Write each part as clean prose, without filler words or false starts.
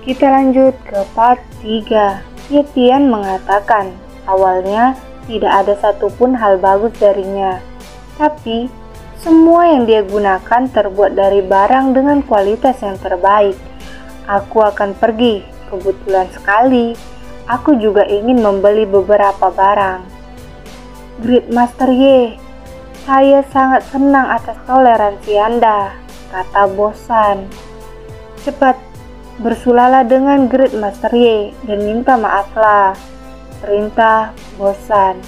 Kita lanjut ke part 3. Yetian mengatakan, awalnya tidak ada satupun hal bagus darinya. Tapi, semua yang dia gunakan terbuat dari barang dengan kualitas yang terbaik. Aku akan pergi, kebetulan sekali. Aku juga ingin membeli beberapa barang. Gridmaster Y, saya sangat senang atas toleransi Anda, kata Bosan. Cepat, bersulalah dengan Gridmaster Y dan minta maaflah, perintah Bosan.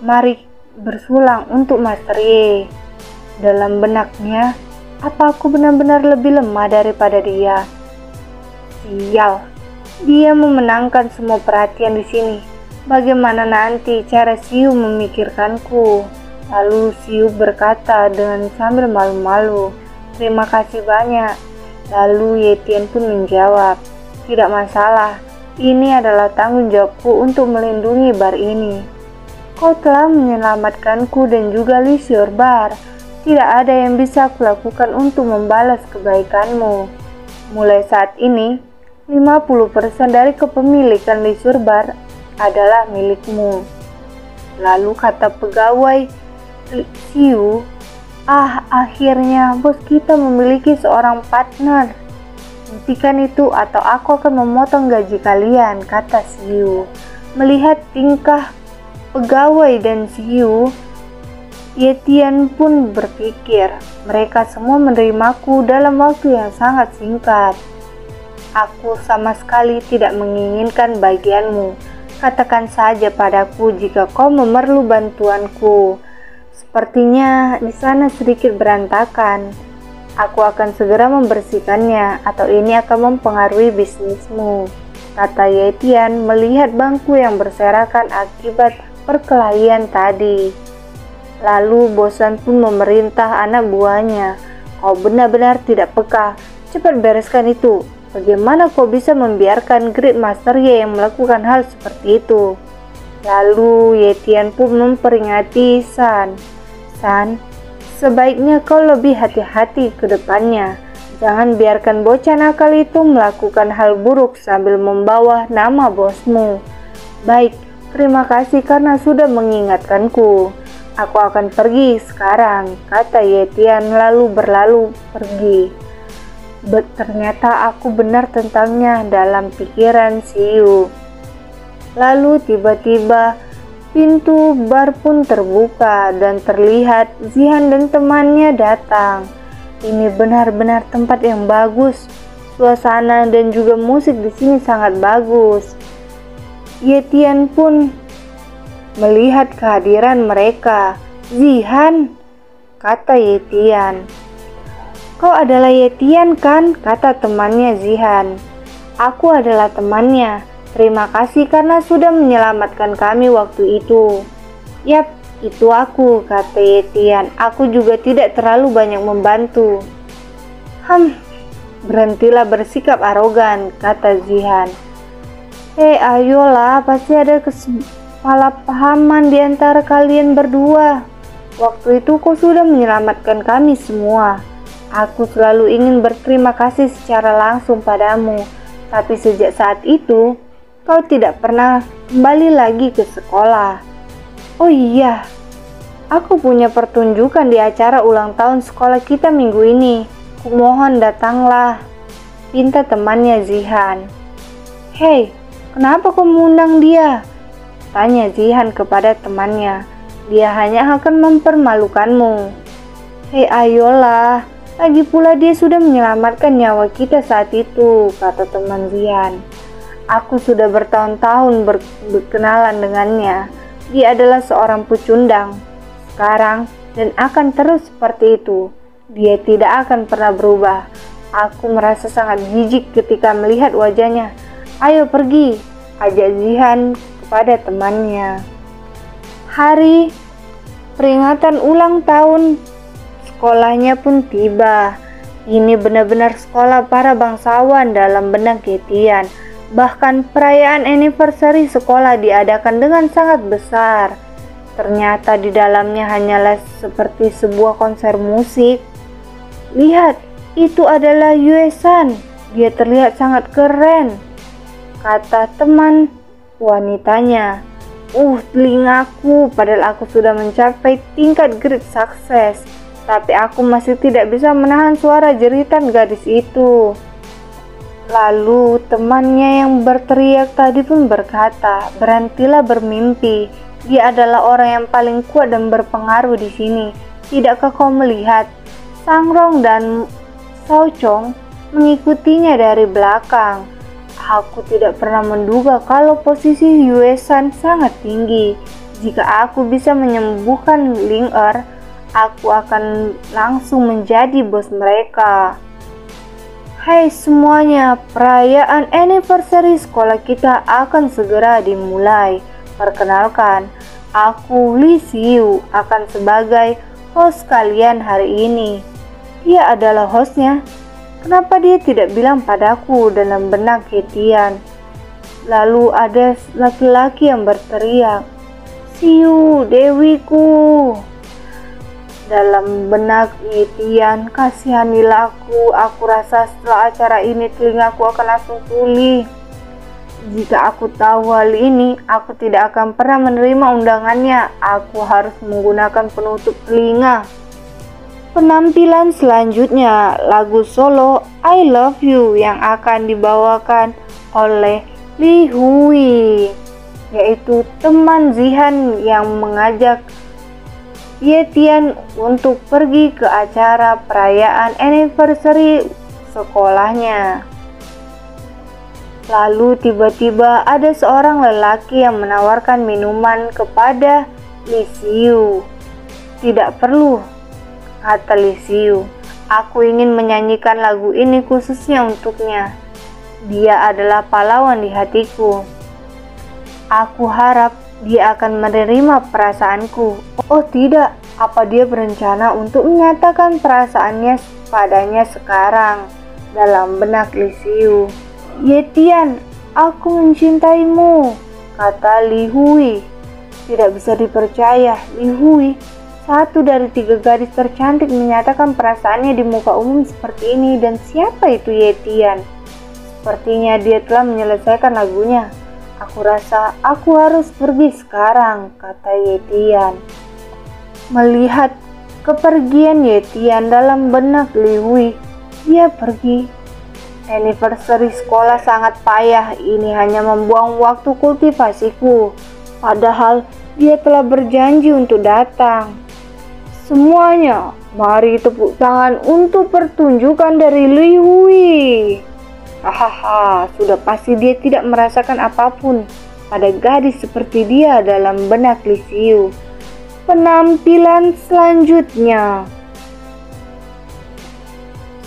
Mari bersulang untuk Master Y. Dalam benaknya, apa aku benar-benar lebih lemah daripada dia? Sial, dia memenangkan semua perhatian di sini. Bagaimana nanti cara Siu memikirkanku? Lalu Siu berkata dengan sambil malu-malu, terima kasih banyak. Lalu Yetian pun menjawab, tidak masalah, ini adalah tanggung jawabku untuk melindungi bar ini. Kau telah menyelamatkanku dan juga Leisure Bar. Tidak ada yang bisa aku lakukan untuk membalas kebaikanmu. Mulai saat ini, 50% dari kepemilikan Leisure Bar adalah milikmu. Lalu kata pegawai Siu, akhirnya bos kita memiliki seorang partner. Hentikan itu atau aku akan memotong gaji kalian, kata Siu. Melihat tingkah pegawai dan Siu, Yetian pun berpikir, mereka semua menerimaku dalam waktu yang sangat singkat. Aku sama sekali tidak menginginkan bagianmu. Katakan saja padaku jika kau memerlukan bantuanku. Sepertinya di sana sedikit berantakan. Aku akan segera membersihkannya atau ini akan mempengaruhi bisnismu, kata Yetian melihat bangku yang berserakan akibat perkelahian tadi. Lalu Bosan pun memerintah anak buahnya, kau benar-benar tidak peka, cepat bereskan itu. Bagaimana kau bisa membiarkan Gridmaster Y yang melakukan hal seperti itu? Lalu Yetian pun memperingati San, sebaiknya kau lebih hati-hati ke depannya. Jangan biarkan bocah nakal itu melakukan hal buruk sambil membawa nama bosmu. Baik, terima kasih karena sudah mengingatkanku. Aku akan pergi sekarang, kata Yetian lalu berlalu pergi. Ternyata aku benar tentangnya, dalam pikiran Siu. Lalu tiba-tiba pintu bar pun terbuka dan terlihat Zihan dan temannya datang. Ini benar-benar tempat yang bagus. Suasana dan juga musik di sini sangat bagus. Yetian pun melihat kehadiran mereka. Zihan, kata Yetian. Kau adalah Yetian kan? Kata temannya Zihan. Aku adalah temannya. Terima kasih karena sudah menyelamatkan kami waktu itu. Yap, itu aku, kata Yetian. Aku juga tidak terlalu banyak membantu. Berhentilah bersikap arogan, kata Zihan. Ayolah, pasti ada kesalahpahaman di antara kalian berdua. Waktu itu kau sudah menyelamatkan kami semua. Aku selalu ingin berterima kasih secara langsung padamu. Tapi sejak saat itu, kau tidak pernah kembali lagi ke sekolah. Oh iya, aku punya pertunjukan di acara ulang tahun sekolah kita minggu ini. Kumohon datanglah, pinta temannya Zihan. Hei, kenapa kau mengundang dia? Tanya Zihan kepada temannya. Dia hanya akan mempermalukanmu. Hei, ayolah. Lagi pula dia sudah menyelamatkan nyawa kita saat itu, kata teman Zihan. Aku sudah bertahun-tahun berkenalan dengannya. Dia adalah seorang pecundang. Sekarang dan akan terus seperti itu. Dia tidak akan pernah berubah. Aku merasa sangat jijik ketika melihat wajahnya. Ayo pergi, ajak Zihan kepada temannya. Hari peringatan ulang tahun sekolahnya pun tiba. Ini benar-benar sekolah para bangsawan dalam benak Yetian. Bahkan perayaan anniversary sekolah diadakan dengan sangat besar. Ternyata di dalamnya hanyalah seperti sebuah konser musik. Lihat, itu adalah Yue-san. Dia terlihat sangat keren, kata teman wanitanya. Telingaku, padahal aku sudah mencapai tingkat great sukses, tapi aku masih tidak bisa menahan suara jeritan gadis itu. Lalu temannya yang berteriak tadi pun berkata, "Berhentilah bermimpi. Dia adalah orang yang paling kuat dan berpengaruh di sini. Tidakkah kau melihat?" Sangrong dan Saucong mengikutinya dari belakang. Aku tidak pernah menduga kalau posisi Yue San sangat tinggi. Jika aku bisa menyembuhkan Ling Er, aku akan langsung menjadi bos mereka. Hai semuanya, perayaan anniversary sekolah kita akan segera dimulai. Perkenalkan, aku Li Xiu akan sebagai host kalian hari ini. Dia adalah hostnya. Kenapa dia tidak bilang padaku, dalam benak Hetian. Lalu ada laki-laki yang berteriak, "Siu, dewiku." Dalam benak Hetian, "Kasihanilah aku rasa setelah acara ini telingaku akan langsung pulih. Jika aku tahu hal ini, aku tidak akan pernah menerima undangannya. Aku harus menggunakan penutup telinga." Penampilan selanjutnya lagu solo I Love You yang akan dibawakan oleh Li Hui, yaitu teman Zihan yang mengajak Yetian untuk pergi ke acara perayaan anniversary sekolahnya. Lalu tiba-tiba ada seorang lelaki yang menawarkan minuman kepada Li Xiu. "Tidak perlu," kata Li Xiu. "Aku ingin menyanyikan lagu ini khususnya untuknya. Dia adalah pahlawan di hatiku. Aku harap dia akan menerima perasaanku." Oh tidak, apa dia berencana untuk menyatakan perasaannya padanya sekarang? Dalam benak Li Xiu. "Yetian, aku mencintaimu," kata Li Hui. Tidak bisa dipercaya, Li Hui, satu dari 3 gadis tercantik, menyatakan perasaannya di muka umum seperti ini. Dan siapa itu Yetian? Sepertinya dia telah menyelesaikan lagunya. "Aku rasa aku harus pergi sekarang," kata Yetian. Melihat kepergian Yetian, dalam benak Li Hui, dia pergi. Anniversary sekolah sangat payah, ini hanya membuang waktu kultivasiku. Padahal dia telah berjanji untuk datang. Semuanya, mari tepuk tangan untuk pertunjukan dari Li Hui. Hahaha, sudah pasti dia tidak merasakan apapun pada gadis seperti dia, dalam benak Li Xiu. Penampilan selanjutnya,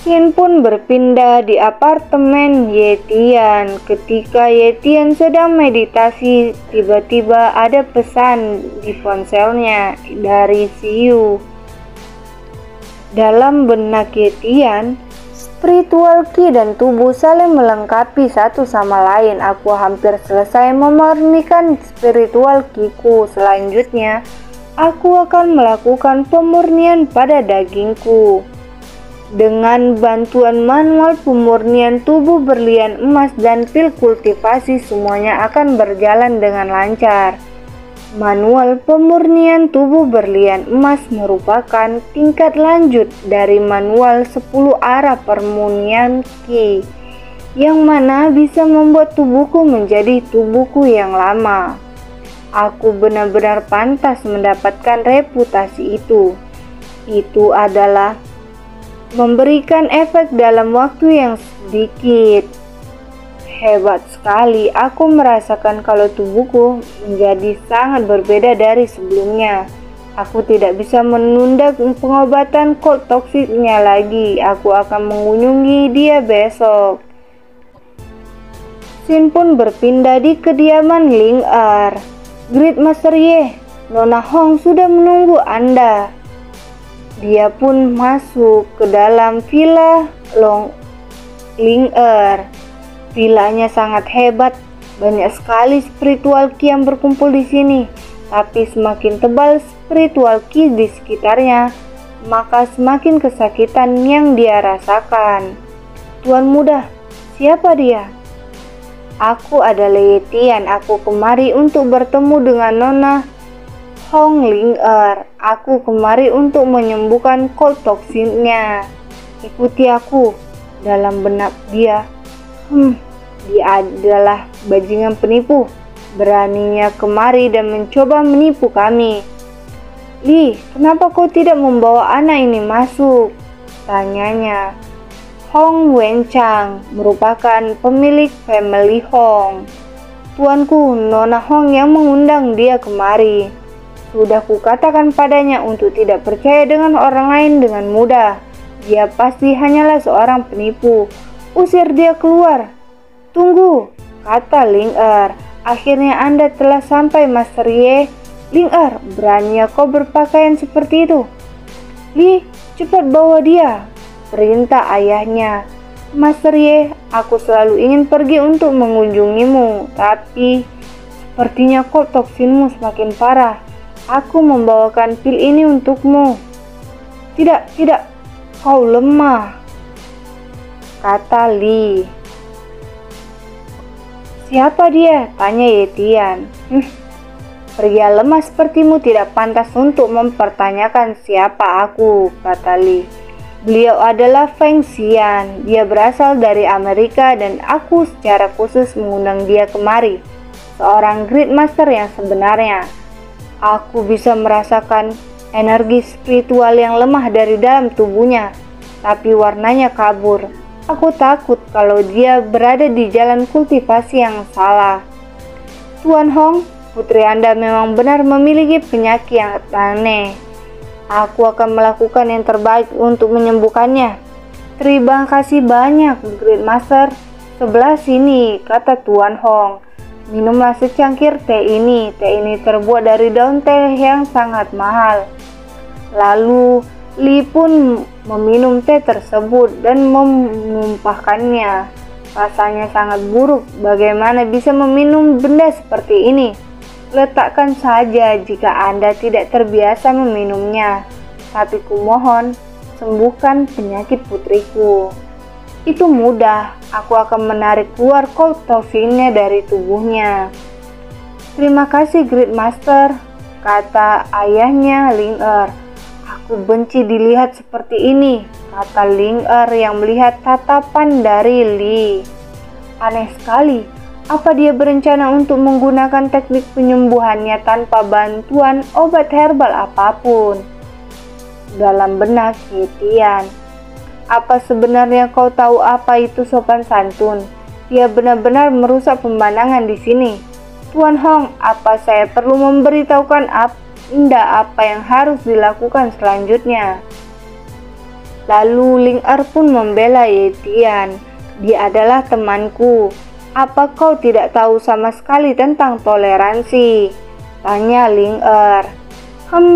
Xin pun berpindah di apartemen Yetian. Ketika Yetian sedang meditasi, tiba-tiba ada pesan di ponselnya dari Xiu. Dalam benak Yetian, spiritual ki dan tubuh saling melengkapi satu sama lain. Aku hampir selesai memurnikan spiritual kiku. Selanjutnya, aku akan melakukan pemurnian pada dagingku. Dengan bantuan manual pemurnian tubuh berlian emas dan pil kultivasi, semuanya akan berjalan dengan lancar. Manual pemurnian tubuh berlian emas merupakan tingkat lanjut dari manual 10 arah pemurnian ki, yang mana bisa membuat tubuhku menjadi tubuhku yang lama. Aku benar-benar pantas mendapatkan reputasi itu. Itu adalah memberikan efek dalam waktu yang sedikit. Hebat sekali, aku merasakan kalau tubuhku menjadi sangat berbeda dari sebelumnya. Aku tidak bisa menunda pengobatan cold toksiknya lagi. Aku akan mengunjungi dia besok. Xin pun berpindah di kediaman Ling Er. Great Master Ye, Nona Hong sudah menunggu Anda. Dia pun masuk ke dalam villa Ling Er. Villanya sangat hebat, banyak sekali spiritual ki yang berkumpul di sini. Tapi semakin tebal spiritual ki di sekitarnya, maka semakin kesakitan yang dia rasakan. "Tuan muda, Siapa dia? Aku adalah Yetian. Aku kemari untuk bertemu dengan Nona Hong Ling-er. Aku kemari untuk menyembuhkan cold toksinnya. Ikuti aku. Dalam benak dia, dia adalah bajingan penipu. Beraninya kemari dan mencoba menipu kami. Li, kenapa kau tidak membawa anak ini masuk? Tanyanya. Hong Wenchang merupakan pemilik family Hong. Tuanku, Nona Hong yang mengundang dia kemari. Sudah kukatakan padanya untuk tidak percaya dengan orang lain dengan mudah. Dia pasti hanyalah seorang penipu. Usir dia keluar. Tunggu, kata Ling-er. Akhirnya Anda telah sampai, Master Ye. Ling-er, beraninya kau berpakaian seperti itu? Li, cepat bawa dia, perintah ayahnya. Master Ye, aku selalu ingin pergi untuk mengunjungimu, tapi sepertinya kok toksinmu semakin parah. Aku membawakan pil ini untukmu. Tidak, kau lemah, kata Li. Siapa dia? Tanya Yetian. Pria lemah sepertimu tidak pantas untuk mempertanyakan siapa aku, kata Li. Beliau adalah Feng Xian. Dia berasal dari Amerika dan aku secara khusus mengundang dia kemari. Seorang Great Master yang sebenarnya. Aku bisa merasakan energi spiritual yang lemah dari dalam tubuhnya, tapi warnanya kabur. Aku takut kalau dia berada di jalan kultivasi yang salah. Tuan Hong, putri Anda memang benar memiliki penyakit yang aneh. Aku akan melakukan yang terbaik untuk menyembuhkannya. Terima kasih banyak, Great Master. Sebelah sini, kata Tuan Hong. Minumlah secangkir teh ini. Teh ini terbuat dari daun teh yang sangat mahal. Lalu Li pun meminum teh tersebut dan menumpahkannya. Rasanya sangat buruk. Bagaimana bisa meminum benda seperti ini? Letakkan saja jika Anda tidak terbiasa meminumnya. Tapi kumohon, sembuhkan penyakit putriku. Itu mudah. Aku akan menarik keluar cold toksinnya dari tubuhnya. Terima kasih, Great Master, kata ayahnya Ling-er. Aku benci dilihat seperti ini, kata Ling-er yang melihat tatapan dari Li. Aneh sekali. Apa dia berencana untuk menggunakan teknik penyembuhannya tanpa bantuan obat herbal apapun? Dalam benak Yetian. Apa sebenarnya kau tahu apa itu sopan santun? Dia benar-benar merusak pemandangan di sini. Tuan Hong, apa saya perlu memberitahukan Anda apa yang harus dilakukan selanjutnya? Lalu Ling-er pun membela Yetian. Dia adalah temanku. Apa kau tidak tahu sama sekali tentang toleransi? Tanya Ling-er.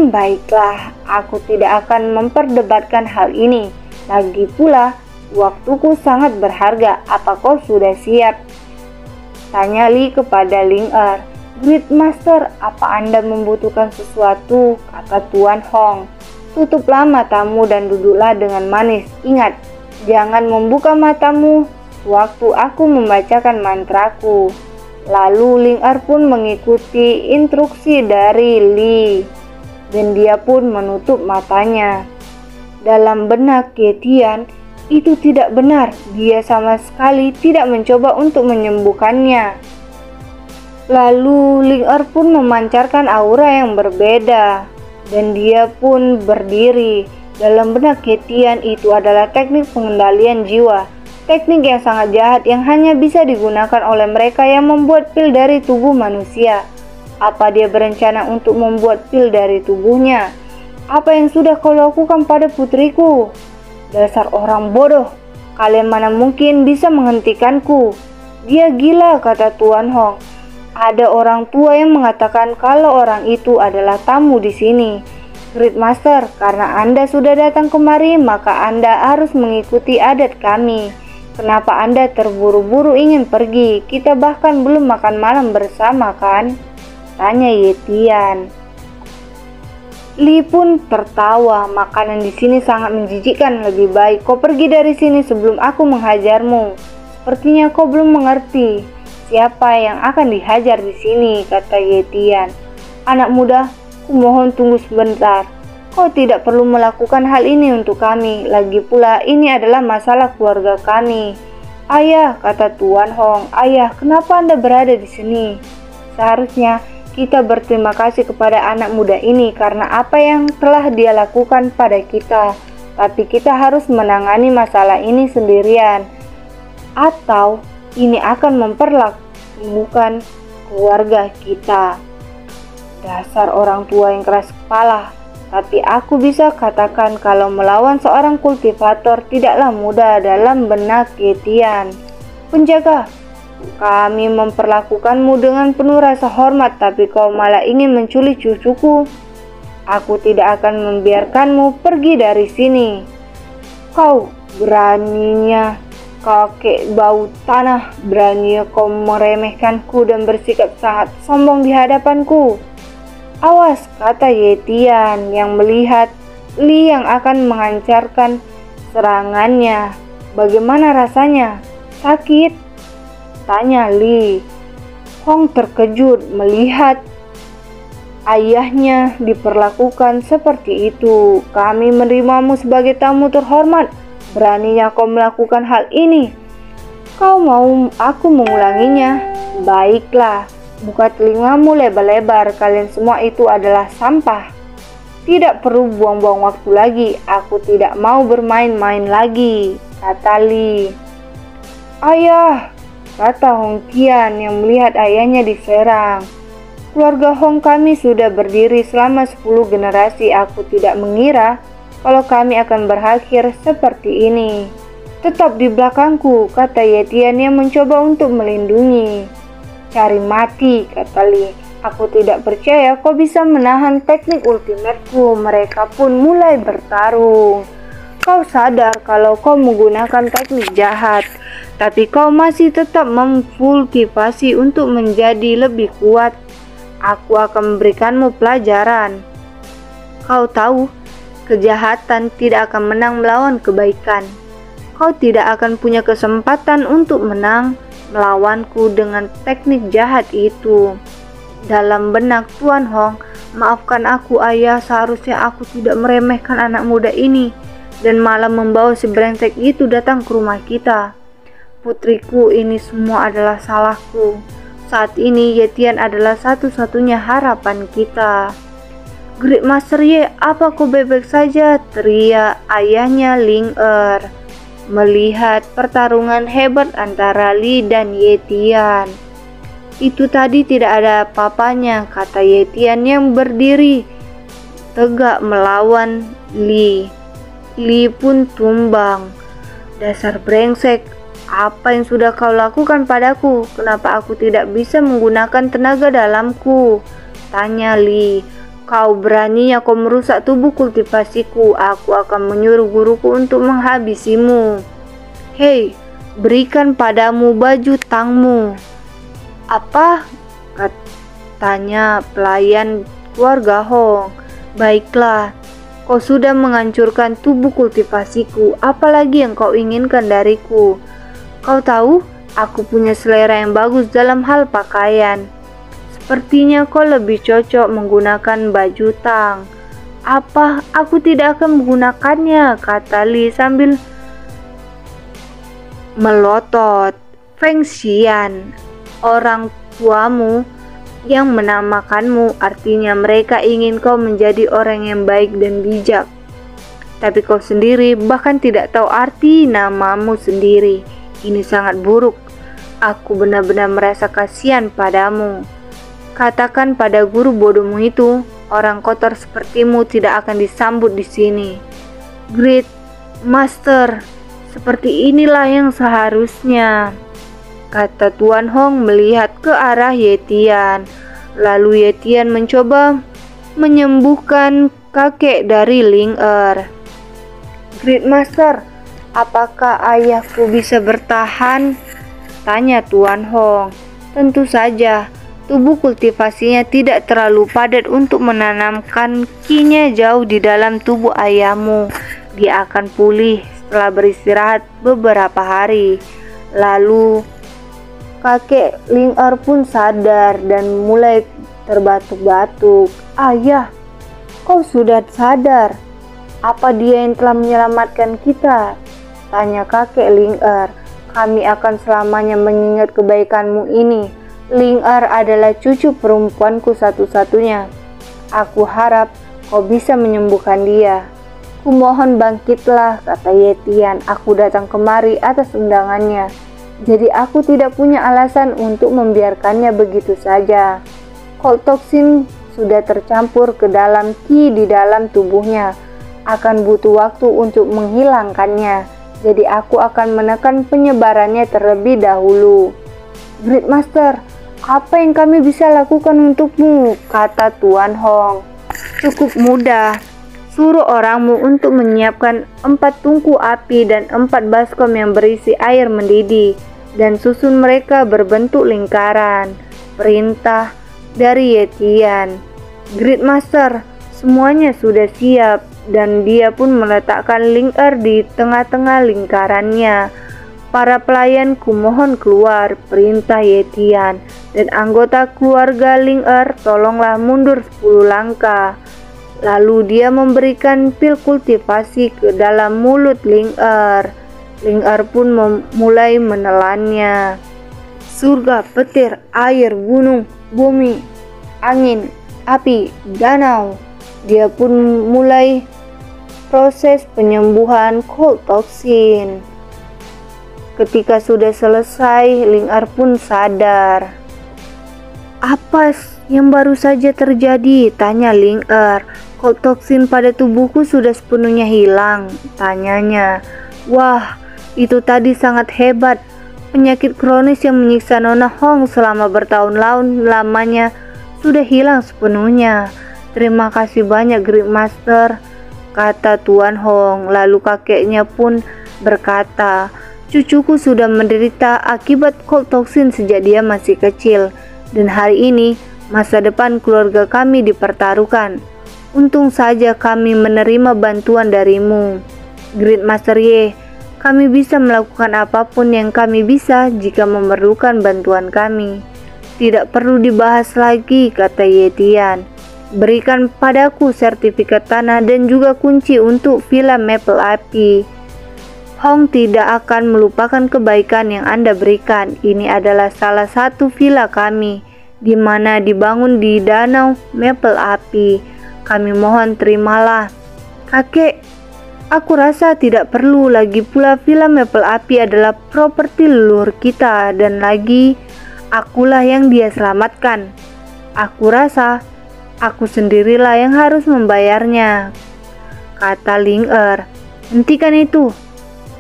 Baiklah, aku tidak akan memperdebatkan hal ini. Lagi pula, waktuku sangat berharga. Apa kau sudah siap? Tanya Li kepada Ling-er. Great Master, apa Anda membutuhkan sesuatu? Kata Tuan Hong. Tutuplah matamu dan duduklah dengan manis. Ingat, jangan membuka matamu waktu aku membacakan mantraku. Lalu Ling-er pun mengikuti instruksi dari Li, dan dia pun menutup matanya. Dalam benak Yetian, itu tidak benar. Dia sama sekali tidak mencoba untuk menyembuhkannya. Lalu Ling-er pun memancarkan aura yang berbeda, dan dia pun berdiri. Dalam benak Yetian, itu adalah teknik pengendalian jiwa. Teknik yang sangat jahat yang hanya bisa digunakan oleh mereka yang membuat pil dari tubuh manusia. Apa dia berencana untuk membuat pil dari tubuhnya? Apa yang sudah kau lakukan pada putriku? Dasar orang bodoh, kalian mana mungkin bisa menghentikanku? Dia gila, kata Tuan Hong. Ada orang tua yang mengatakan kalau orang itu adalah tamu di sini. Great Master, karena Anda sudah datang kemari, maka Anda harus mengikuti adat kami. Kenapa Anda terburu-buru ingin pergi? Kita bahkan belum makan malam bersama, kan? Tanya Yetian. Li pun tertawa. Makanan di sini sangat menjijikkan. Lebih baik kau pergi dari sini sebelum aku menghajarmu. Sepertinya kau belum mengerti siapa yang akan dihajar di sini, kata Ye Tian. Anak muda, kumohon tunggu sebentar. Kau tidak perlu melakukan hal ini untuk kami. Lagi pula ini adalah masalah keluarga kami. Ayah, kata Tuan Hong. Ayah, kenapa Anda berada di sini? Seharusnya kita berterima kasih kepada anak muda ini karena apa yang telah dia lakukan pada kita. Tapi kita harus menangani masalah ini sendirian. Atau ini akan memperlakukan keluarga kita. Dasar orang tua yang keras kepala. Tapi aku bisa katakan kalau melawan seorang kultivator tidaklah mudah dalam benak Ye Tian. Penjaga, kami memperlakukanmu dengan penuh rasa hormat, tapi kau malah ingin menculik cucuku. Aku tidak akan membiarkanmu pergi dari sini. Kau beraninya, kakek bau tanah, beraninya kau meremehkanku dan bersikap sangat sombong di hadapanku. Awas, kata Ye Tian yang melihat Li yang akan menghancarkan serangannya. Bagaimana rasanya? Sakit? Tanya Li. Hong terkejut melihat ayahnya diperlakukan seperti itu. Kami menerimamu sebagai tamu terhormat. Beraninya kau melakukan hal ini. Kau mau aku mengulanginya? Baiklah. Buka telingamu lebar-lebar, kalian semua itu adalah sampah. Tidak perlu buang-buang waktu lagi, aku tidak mau bermain-main lagi, kata Li. Ayah, kata Hong Qian yang melihat ayahnya diserang. Keluarga Hong kami sudah berdiri selama 10 generasi, aku tidak mengira kalau kami akan berakhir seperti ini. Tetap di belakangku, kata Ye Tian yang mencoba untuk melindungi. Cari mati, kata Li. Aku tidak percaya kau bisa menahan teknik ultimateku. Mereka pun mulai bertarung. Kau sadar kalau kau menggunakan teknik jahat, tapi kau masih tetap memkultivasi untuk menjadi lebih kuat. Aku akan memberikanmu pelajaran. Kau tahu, kejahatan tidak akan menang melawan kebaikan. Kau tidak akan punya kesempatan untuk menang melawanku dengan teknik jahat itu. Dalam benak Tuan Hong, maafkan aku ayah, seharusnya aku tidak meremehkan anak muda ini dan malah membawa si brengsek itu datang ke rumah kita. Putriku, ini semua adalah salahku. Saat ini Ye Tian adalah satu-satunya harapan kita. Great Master Ye, apa kau bebek saja? Teriak ayahnya Ling Er melihat pertarungan hebat antara Li dan Ye Tian. Itu tadi tidak ada apa-apanya, kata Ye Tian yang berdiri tegak melawan Li. Li pun tumbang. Dasar brengsek, apa yang sudah kau lakukan padaku? Kenapa aku tidak bisa menggunakan tenaga dalamku? Tanya Li. Kau beraninya kau merusak tubuh kultivasiku. Aku akan menyuruh guruku untuk menghabisimu. Hei, berikan padamu baju tangmu. Apa? Katanya pelayan keluarga Hong. Baiklah, kau sudah menghancurkan tubuh kultivasiku. Apalagi yang kau inginkan dariku? Kau tahu, aku punya selera yang bagus dalam hal pakaian. Sepertinya kau lebih cocok menggunakan baju tang. Apa? Aku tidak akan menggunakannya, kata Li sambil melotot. Feng Xian, orang tuamu yang menamakanmu, artinya mereka ingin kau menjadi orang yang baik dan bijak. Tapi kau sendiri bahkan tidak tahu arti namamu sendiri. Ini sangat buruk. Aku benar-benar merasa kasihan padamu. Katakan pada guru bodohmu itu, orang kotor sepertimu tidak akan disambut di sini. Great Master, seperti inilah yang seharusnya, kata Tuan Hong melihat ke arah Ye Tian. Lalu Ye Tian mencoba menyembuhkan kakek dari Ling Er. Great Master, apakah ayahku bisa bertahan? Tanya Tuan Hong. Tentu saja. Tubuh kultivasinya tidak terlalu padat untuk menanamkan kinya jauh di dalam tubuh ayahmu. Dia akan pulih setelah beristirahat beberapa hari. Lalu kakek Ling-er pun sadar dan mulai terbatuk-batuk. "Ayah, kau sudah sadar? Apa dia yang telah menyelamatkan kita?" tanya kakek Ling-er. "Kami akan selamanya mengingat kebaikanmu ini. Ling-er adalah cucu perempuanku satu-satunya. Aku harap kau bisa menyembuhkan dia." "Kumohon bangkitlah," kata Ye Tian. "Aku datang kemari atas undangannya. Jadi aku tidak punya alasan untuk membiarkannya begitu saja. Cold toxin sudah tercampur ke dalam ki di dalam tubuhnya. Akan butuh waktu untuk menghilangkannya. Jadi aku akan menekan penyebarannya terlebih dahulu." "Great Master, apa yang kami bisa lakukan untukmu?" kata Tuan Hong. "Cukup mudah. Suruh orangmu untuk menyiapkan 4 tungku api dan 4 baskom yang berisi air mendidih dan susun mereka berbentuk lingkaran." Perintah dari Ye Tian. "Great Master, semuanya sudah siap." Dan dia pun meletakkan Ling-er di tengah-tengah lingkarannya. "Para pelayan kumohon keluar," perintah Ye Tian. "Dan anggota keluarga Ling-er tolonglah mundur 10 langkah." Lalu dia memberikan pil kultivasi ke dalam mulut Ling-er. Ling-er pun mulai menelannya. Surga, petir, air, gunung, bumi, angin, api, danau. Dia pun mulai proses penyembuhan cold toxin. Ketika sudah selesai, Ling-er pun sadar. "Apa yang baru saja terjadi?" tanya Ling-er. "Cold toxin pada tubuhku sudah sepenuhnya hilang," tanyanya. "Wah, itu tadi sangat hebat. Penyakit kronis yang menyiksa Nona Hong selama bertahun-tahun lamanya sudah hilang sepenuhnya. Terima kasih banyak Great Master," kata Tuan Hong. Lalu kakeknya pun berkata, "Cucuku sudah menderita akibat cold toxin sejak dia masih kecil. Dan hari ini masa depan keluarga kami dipertaruhkan. Untung saja kami menerima bantuan darimu. Great Master Ye, kami bisa melakukan apapun yang kami bisa jika memerlukan bantuan kami. Tidak perlu dibahas lagi," kata Ye Tian. "Berikan padaku sertifikat tanah dan juga kunci untuk Villa Maple Api. Hong tidak akan melupakan kebaikan yang Anda berikan. Ini adalah salah satu villa kami, di mana dibangun di Danau Maple Api. Kami mohon terimalah." "Kakek, aku rasa tidak perlu. Lagi pula Villa Maple Api adalah properti leluhur kita dan lagi akulah yang dia selamatkan. Aku rasa aku sendirilah yang harus membayarnya," kata Ling-er. "Hentikan itu.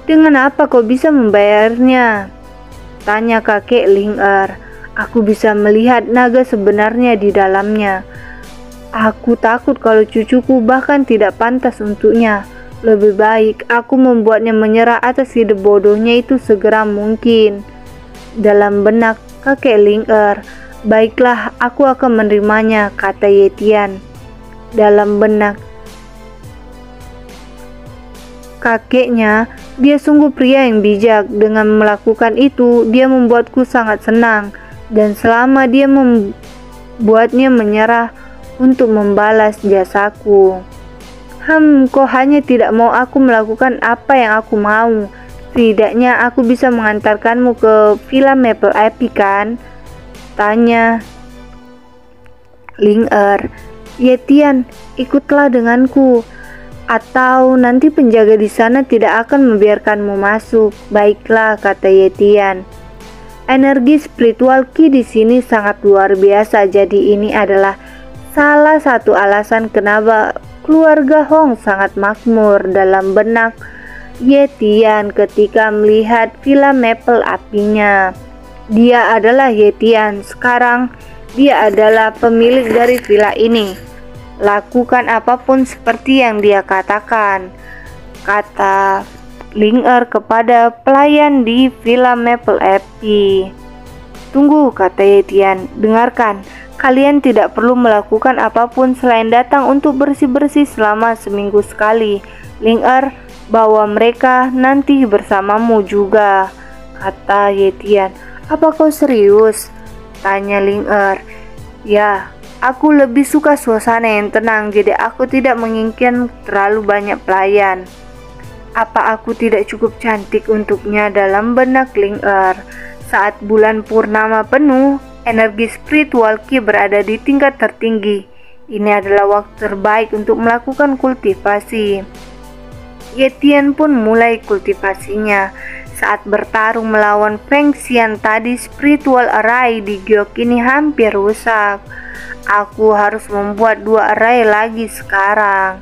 Dengan apa kau bisa membayarnya?" tanya kakek Ling-er. "Aku bisa melihat naga sebenarnya di dalamnya. Aku takut kalau cucuku bahkan tidak pantas untuknya. Lebih baik aku membuatnya menyerah atas ide bodohnya itu segera mungkin." Dalam benak kakek Ling-er, "Baiklah, aku akan menerimanya," kata Ye Tian. Dalam benak kakeknya, "Dia sungguh pria yang bijak. Dengan melakukan itu, dia membuatku sangat senang. Dan selama dia membuatnya menyerah untuk membalas jasaku." Kau hanya tidak mau aku melakukan apa yang aku mau. Setidaknya aku bisa mengantarkanmu ke Villa Maple Api, kan?" tanya Ling-er. "Ye Tian, ikutlah denganku. Atau nanti penjaga di sana tidak akan membiarkanmu masuk." "Baiklah," kata Ye Tian. "Energi spiritual Ki di sini sangat luar biasa. Jadi ini adalah salah satu alasan kenapa keluarga Hong sangat makmur." Dalam benak Ye Tian ketika melihat Villa Maple Apinya. Dia adalah Ye Tian. Sekarang dia adalah pemilik dari villa ini. Lakukan apapun seperti yang dia katakan, kata Ling-er kepada pelayan di Villa Maple Api. "Tunggu," kata Ye Tian. "Dengarkan, kalian tidak perlu melakukan apapun selain datang untuk bersih-bersih selama seminggu sekali. Ling-er, bawa mereka nanti bersamamu juga," kata Yetian. Apa kau serius? Tanya Ling Er. Ya, aku lebih suka suasana yang tenang, jadi aku tidak menginginkan terlalu banyak pelayan. Apa aku tidak cukup cantik untuknya? Dalam benak Ling Er. Saat bulan purnama penuh, energi spiritual Qi berada di tingkat tertinggi. Ini adalah waktu terbaik untuk melakukan kultivasi. Yetian pun mulai kultivasinya. Saat bertarung melawan Feng Xian tadi, spiritual array di giok ini hampir rusak. Aku harus membuat 2 array lagi sekarang.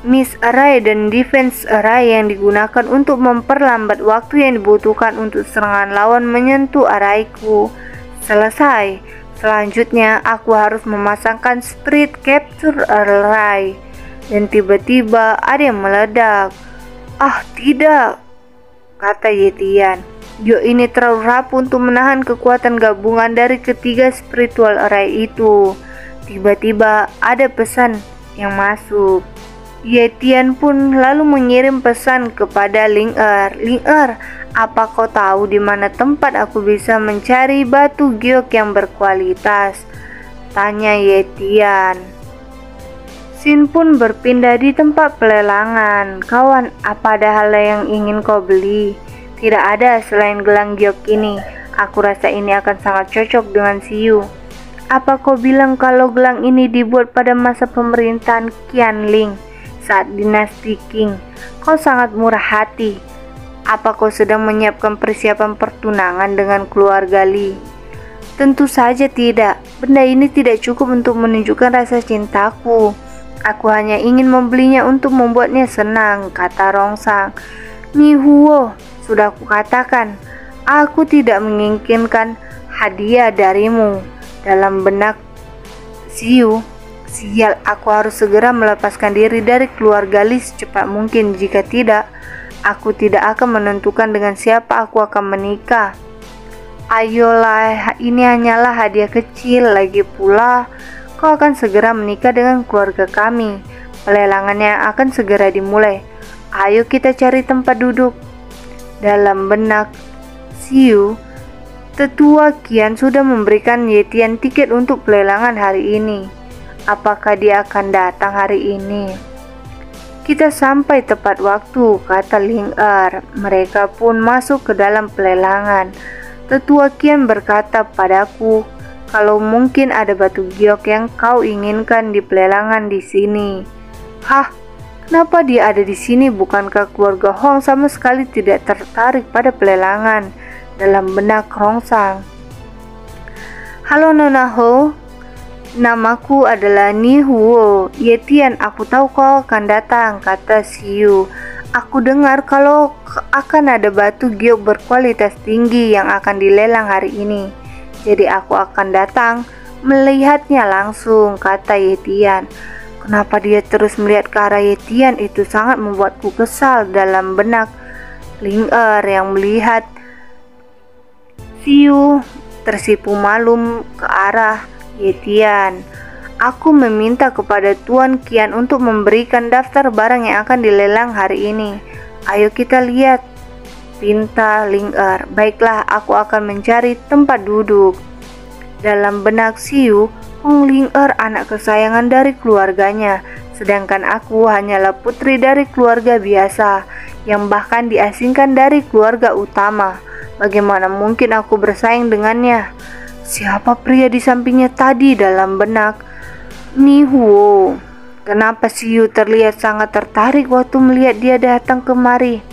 Miss Array dan Defense Array yang digunakan untuk memperlambat waktu yang dibutuhkan untuk serangan lawan menyentuh arrayku. Selesai. Selanjutnya aku harus memasangkan Spirit Capture Array. Dan tiba-tiba ada yang meledak. Ah, tidak, kata Yetian. Giok ini terlalu rapuh untuk menahan kekuatan gabungan dari ketiga spiritual array itu. Tiba-tiba ada pesan yang masuk. Yetian pun lalu mengirim pesan kepada Ling Er. Ling Er, apa kau tahu di mana tempat aku bisa mencari batu giok yang berkualitas? Tanya Yetian. Sin pun berpindah di tempat pelelangan. Kawan, apa ada hal yang ingin kau beli? Tidak ada selain gelang giok ini. Aku rasa ini akan sangat cocok dengan Siyu. Apa kau bilang kalau gelang ini dibuat pada masa pemerintahan Qianling saat dinasti Qing? Kau sangat murah hati. Apa kau sedang menyiapkan persiapan pertunangan dengan keluarga Li? Tentu saja tidak. Benda ini tidak cukup untuk menunjukkan rasa cintaku. Aku hanya ingin membelinya untuk membuatnya senang, kata Rongsang. Ni Huo, sudah kukatakan, aku tidak menginginkan hadiah darimu. Dalam benak Siyu, sial, aku harus segera melepaskan diri dari keluarga Li secepat mungkin. Jika tidak, aku tidak akan menentukan dengan siapa aku akan menikah. Ayolah, ini hanyalah hadiah kecil. Lagi pula, kau akan segera menikah dengan keluarga kami. Pelelangannya akan segera dimulai. Ayo kita cari tempat duduk. Dalam benak Siyu, tetua Qian sudah memberikan Yetian tiket untuk pelelangan hari ini. Apakah dia akan datang hari ini? Kita sampai tepat waktu, kata Ling Er. Mereka pun masuk ke dalam pelelangan. Tetua Qian berkata padaku, kalau mungkin ada batu giok yang kau inginkan di pelelangan di sini. Hah? Kenapa dia ada di sini? Bukankah keluarga Hong sama sekali tidak tertarik pada pelelangan? Dalam benak Rongsang. Halo Nona Ho, namaku adalah Ni Huo. Yetian, aku tahu kau akan datang, kata Siyu. Aku dengar kalau akan ada batu giok berkualitas tinggi yang akan dilelang hari ini. Jadi aku akan datang melihatnya langsung, kata Yetian. Kenapa dia terus melihat ke arah Yetian? Itu sangat membuatku kesal. Dalam benak Ling Er yang melihat Siyu tersipu malu ke arah Yetian. Aku meminta kepada Tuan Qian untuk memberikan daftar barang yang akan dilelang hari ini. Ayo kita lihat, pinta Ling Er. Baiklah, aku akan mencari tempat duduk. Dalam benak Siyu, Hong Ling Er anak kesayangan dari keluarganya, sedangkan aku hanyalah putri dari keluarga biasa, yang bahkan diasingkan dari keluarga utama. Bagaimana mungkin aku bersaing dengannya? Siapa pria di sampingnya tadi? Dalam benak Ni Huo. Kenapa Siyu terlihat sangat tertarik waktu melihat dia datang kemari?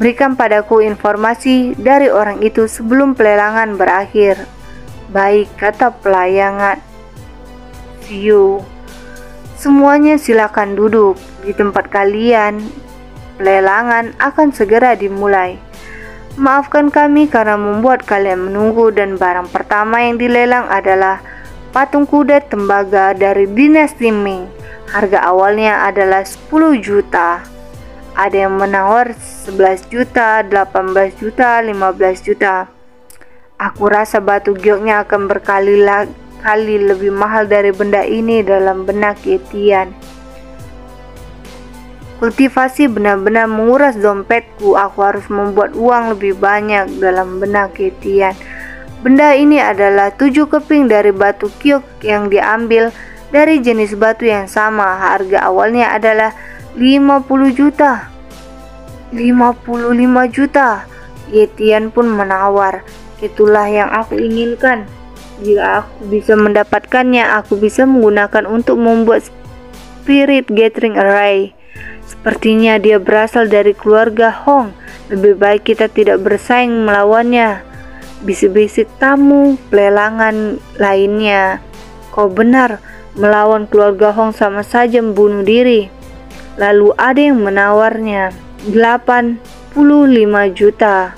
Berikan padaku informasi dari orang itu sebelum pelelangan berakhir. Baik, kata pelayangan Siyu. Semuanya silakan duduk di tempat kalian. Pelelangan akan segera dimulai. Maafkan kami karena membuat kalian menunggu, dan barang pertama yang dilelang adalah patung kuda tembaga dari dinasti Ming. Harga awalnya adalah 10 juta. Ada yang menawar 11 juta, 18 juta, 15 juta. Aku rasa batu gioknya akan berkali-kali lebih mahal dari benda ini. Dalam benak Yetian. Kultivasi benar-benar menguras dompetku. Aku harus membuat uang lebih banyak dalam benak Tian. Benda ini adalah 7 keping dari batu kyok yang diambil dari jenis batu yang sama. Harga awalnya adalah 50 juta. 55 juta. Tian pun menawar. Itulah yang aku inginkan. Jika aku bisa mendapatkannya, aku bisa menggunakan untuk membuat Spirit Gathering Array. Sepertinya dia berasal dari keluarga Hong. Lebih baik kita tidak bersaing melawannya. Bisik-bisik tamu pelelangan lainnya. Kau benar, melawan keluarga Hong sama saja membunuh diri. Lalu ada yang menawarnya 85 juta.